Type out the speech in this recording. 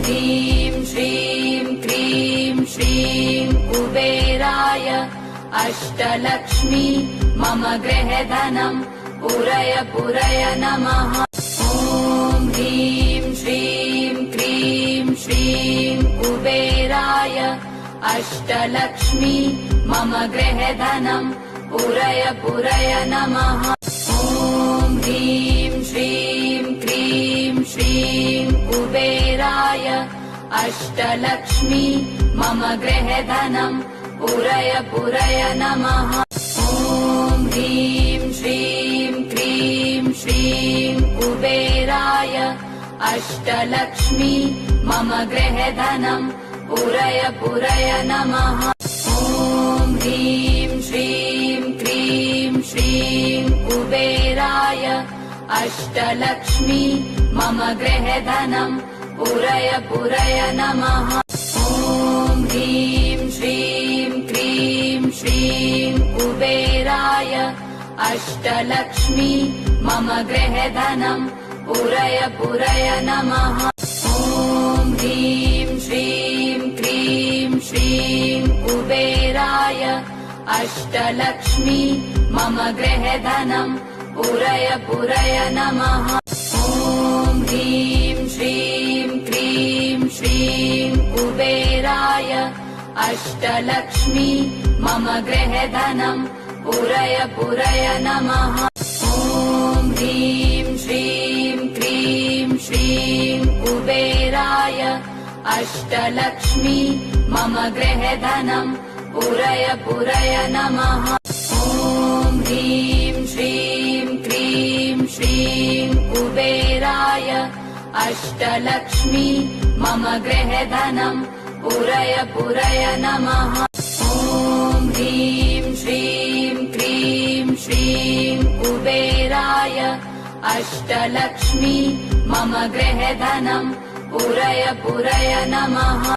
ह्रीं श्रीं क्रीं श्रीं कुबेराय अष्टलक्ष्मी मम गृहधनं पुरय पुरय नमः। ॐ ह्रीं श्रीं क्रीं श्रीं कुबेराय अष्टलक्ष्मी मम गृहधनं पुरय पुरय नमः। ॐ ह्रीं श्रीं क्रीं श्रीं कुबेराय अष्टलक्ष्मी मम गृहधनं पुरय पुरय नमः। ॐ ह्रीं श्रीं क्रीं श्रीं कुबेराय अष्टलक्ष्मी मम गृहधनं पुरय पुरय नमः। ॐ ह्रीं श्रीं क्रीं श्रीं कुबेराय अष्टलक्ष्मी मम गृहधनं पुरय पुरय नमः। ॐ ह्रीं श्रीं क्रीं श्रीं कुबेराय अष्टलक्ष्मी मम गृहधनं पुरय पुरय नमः। ॐ ह्रीं श्रीं क्रीं श्रीं कुबेराय अष्टलक्ष्मी मम गृहधनं पुरय पुरय नमः। ॐ ह्रीं श्रीं क्रीं श्रीं कुबेराय अष्टलक्ष्मी मम गृहधनं पुरय पुरय नमः। ॐ ह्रीं श्रीं क्रीं श्रीं कुबेराय अष्टलक्ष्मी मम गृहधनं पुरय पुरय नमः। ॐ ह्रीं श्रीं क्रीं श्रीं कुबेराय अष्टलक्ष्मी मम गृहधनं पुरय पुरय नमः। ॐ ह्रीं श्रीं क्रीं श्रीं कुबेराय अष्टलक्ष्मी मम गृहधनं पुरय पुरय नमः।